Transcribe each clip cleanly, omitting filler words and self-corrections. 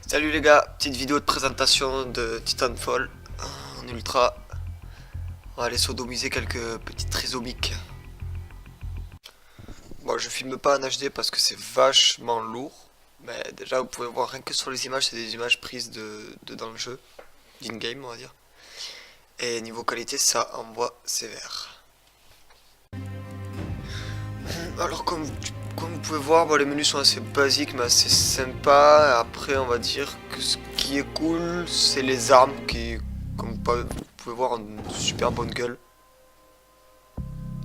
Salut les gars, petite vidéo de présentation de Titanfall en ultra. On va aller sodomiser quelques petites trisomiques. Bon, je filme pas en HD parce que c'est vachement lourd. Mais déjà vous pouvez voir rien que sur les images, c'est des images prises de dans le jeu, d'in-game on va dire. Et niveau qualité ça envoie sévère. Alors comme vous pouvez voir, bon, les menus sont assez basiques mais assez sympas. Après on va dire que ce qui est cool c'est les armes qui, comme vous pouvez voir, ont une super bonne gueule.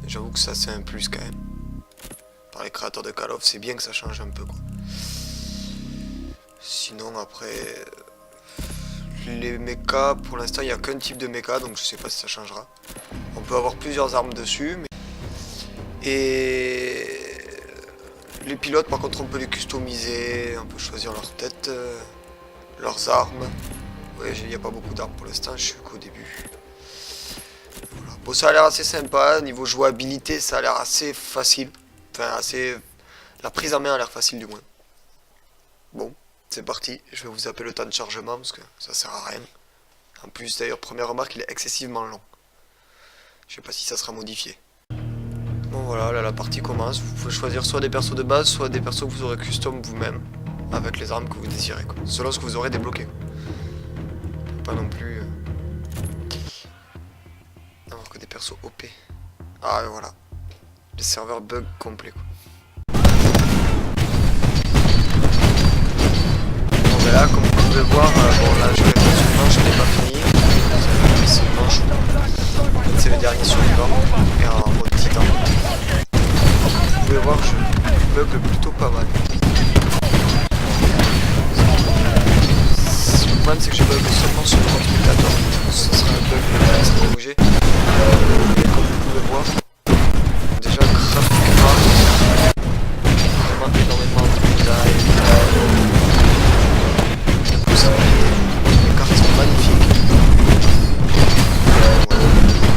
J'avoue que ça c'est un plus quand même. Par les créateurs de Call of, c'est bien que ça change un peu quoi. Sinon après les mechas, pour l'instant il n'y a qu'un type de mecha donc je sais pas si ça changera. On peut avoir plusieurs armes dessus mais... Et les pilotes par contre on peut les customiser, on peut choisir leur tête, leurs armes. Ouais, il n'y a pas beaucoup d'armes pour l'instant, je suis qu'au début. Voilà. Bon, ça a l'air assez sympa, niveau jouabilité ça a l'air assez facile. Enfin assez... La prise en main a l'air facile du moins. Bon, c'est parti, je vais vous zapper le temps de chargement parce que ça sert à rien. En plus d'ailleurs, première remarque, il est excessivement long. Je sais pas si ça sera modifié. Bon voilà, là la partie commence. Vous pouvez choisir soit des persos de base, soit des persos que vous aurez custom vous-même, avec les armes que vous désirez, quoi. Selon ce que vous aurez débloqué. Pas non plus... avoir que des persos OP. Ah et voilà. Les serveurs bug complet quoi. Bon ben là, comme vous pouvez voir, bon là je vais sur le manche, je n'ai pas fini. C'est le manche. C'est le dernier survivant. Et en mode titan. Vous pouvez voir, je bug plutôt pas mal. Le problème c'est que je bug seulement sur le complicateur. Ce sera un bug qui va se bouger. Et comme vous pouvez voir, déjà graphiquement, vraiment énormément de détails. Les cartes sont magnifiques.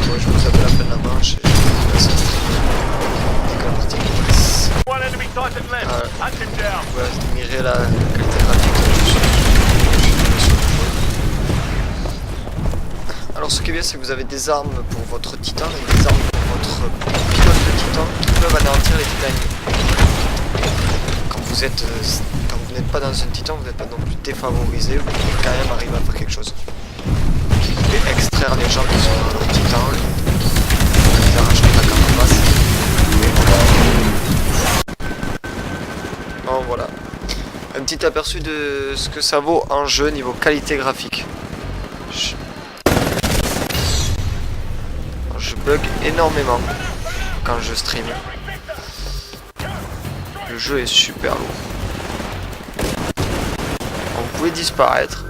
Moi je vous appelle la fin de la manche et je vous laisse un stream. C'est que la partie qui passe. Vous pouvez admirer la qualité graphique que je suis. Alors ce qui est bien c'est que vous avez des armes pour votre titan et des armes pour votre pilote de titan qui peuvent anéantir les titanies. Quand vous n'êtes pas dans un titan, vous n'êtes pas non plus défavorisé, vous pouvez quand même arriver à faire quelque chose. Vous pouvez extraire les gens qui sont dans leur titan, les arracher de la carapace. Bon voilà. Un petit aperçu de ce que ça vaut en jeu niveau qualité graphique. Je bug énormément quand je stream. Le jeu est super lourd. Vous pouvez disparaître.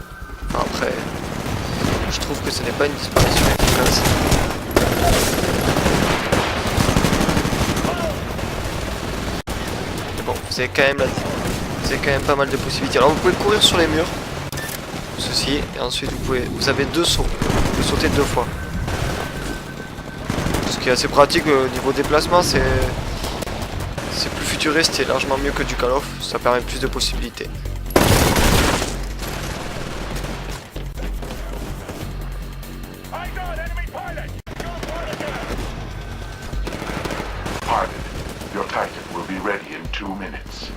Enfin, après, je trouve que ce n'est pas une disparition efficace. Mais bon, vous avez quand même pas mal de possibilités. Alors vous pouvez courir sur les murs, ceci, et ensuite vous avez deux sauts. Vous pouvez sauter deux fois. Ce qui est assez pratique au niveau déplacement, c'est plus futuriste et largement mieux que du Call of. Ça permet plus de possibilités. Your Titan will be ready in 2 minutes.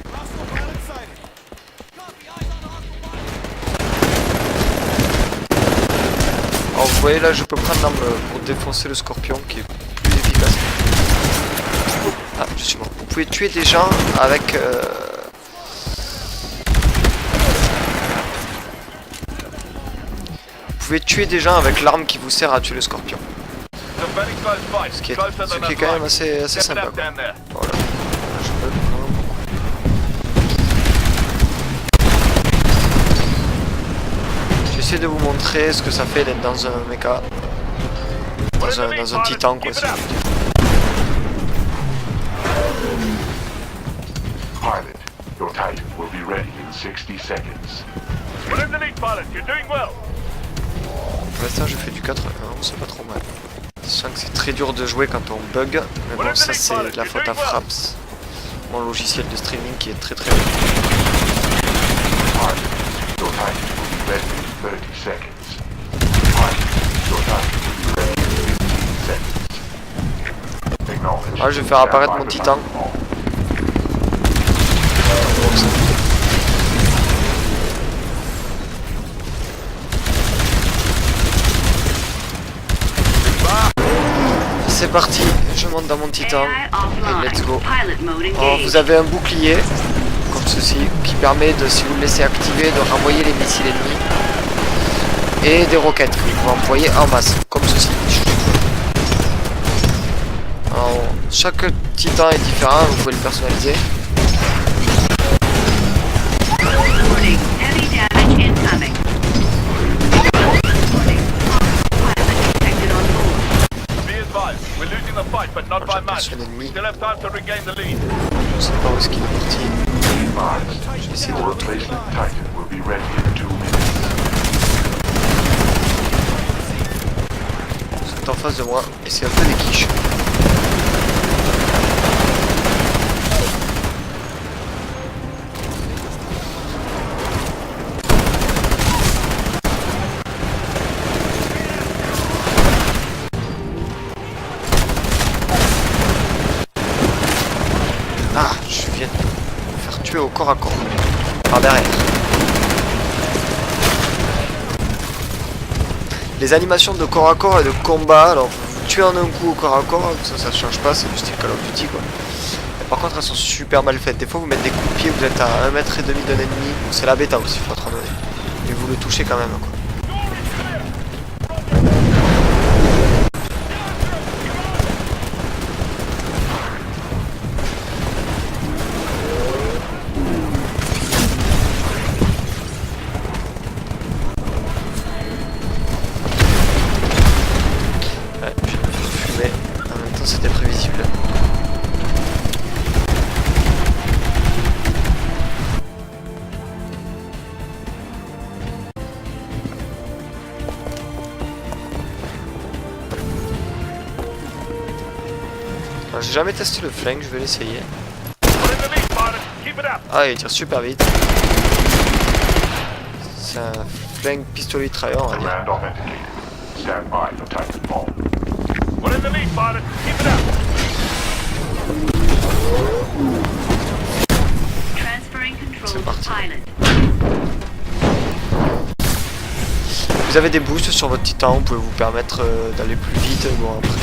Alors vous voyez là je peux prendre l'arme pour défoncer le scorpion qui est plus efficace. Ah je suis mort. Vous pouvez tuer des gens avec Vous pouvez tuer des gens avec l'arme qui vous sert à tuer le scorpion. Ce qui est quand même assez sympa quoi. Voilà. Je peux vraiment beaucoup. J'essaie de vous montrer ce que ça fait d'être dans un mecha. Dans un titan quoi. Si Pilot, your Titan will be ready in 60 seconds. pour l'instant je fais du 4-1, c'est pas trop mal. Je sens que c'est très dur de jouer quand on bug. Mais bon ça c'est la faute à Fraps. Mon logiciel de streaming qui est très très bien. seconds. Pilot, your target will be ready in 15 seconds. Acknowledge. Ah, je vais faire apparaître mon titan. C'est parti, je monte dans mon titan et let's go. Alors, vous avez un bouclier comme ceci qui permet de, si vous le laissez activer, de renvoyer les missiles ennemis et des roquettes que vous pouvez envoyer en masse comme ceci. Alors, chaque titan est différent, vous pouvez le personnaliser. Sur l'ennemi. Je sais pas où est-ce qu'il est parti. Je vais essayer de le trouver. Titan will be ready in 2 minutes. C'est en face de moi et c'est un peu des quiches. Ah, je viens de me faire tuer au corps à corps. Par derrière. Les animations de corps à corps et de combat, alors vous tuez en un coup au corps à corps, ça change pas, c'est du style Call of Duty quoi. Mais par contre elles sont super mal faites. Des fois vous mettez des coups de pied, vous êtes à 1,5 m d'un ennemi. C'est la bêta aussi, faut être honnête. Mais vous le touchez quand même quoi. Ouais, je vais me faire fumer. En même temps, c'était prévisible. J'ai jamais testé le flingue, je vais l'essayer. Ah, il tire super vite. C'est un flingue pistolet mitrailleur, on va dire. Command authenticated. Stand by for Titanfall. We're in the lead, pilot. Keep it up. Transferring control C'est to parti. pilot. Vous avez des boosts sur votre titan, vous pouvez vous permettre d'aller plus vite. Bon, après.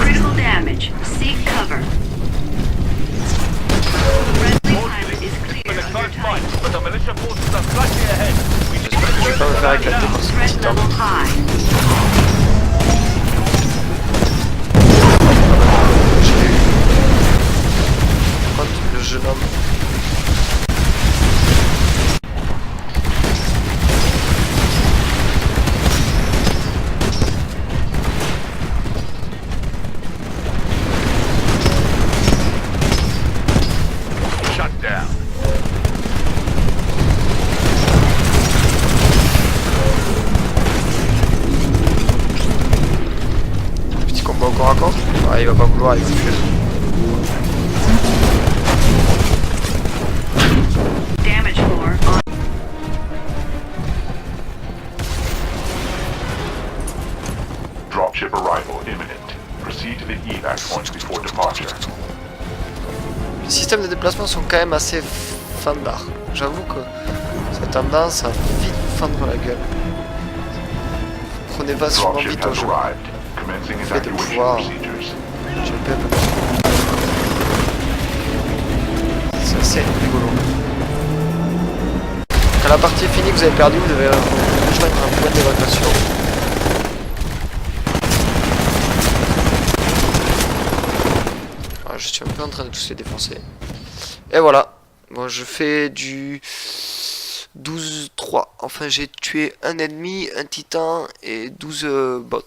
Critical damage. Seek cover. Friendly pilot is Been clear a under close fight, Titan. but the militia forces are slightly ahead. We need to Je vais pas me faire éclater par ce Threat titan. level high. Je l'ai eu. Par contre, le jeune homme. shut down. Petit combat au corps à corps. Ah, il va pas vouloir, il va fuir. Damage floor on. Dropship arrival imminent. Proceed to the evac point before departure. Les systèmes de déplacement sont quand même assez fandards. J'avoue que ça a tendance à vite vous fendre la gueule. Vous prenez vachement Dropship vite au has jeu. arrived. Commencing Fait de evacuation pouvoir. procedures. J'ai un peu peur. C'est assez rigolo. Quand la partie est finie, que vous avez perdu, vous devez rejoindre un point d'évacuation. Voilà, je suis un peu en train de tous les défoncer. Et voilà. Bon, je fais du 12-3. Enfin, j'ai tué un ennemi, un titan et 12 bots.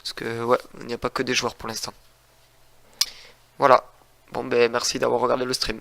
Parce que, ouais, il n'y a pas que des joueurs pour l'instant. Voilà. Bon, ben, merci d'avoir regardé le stream.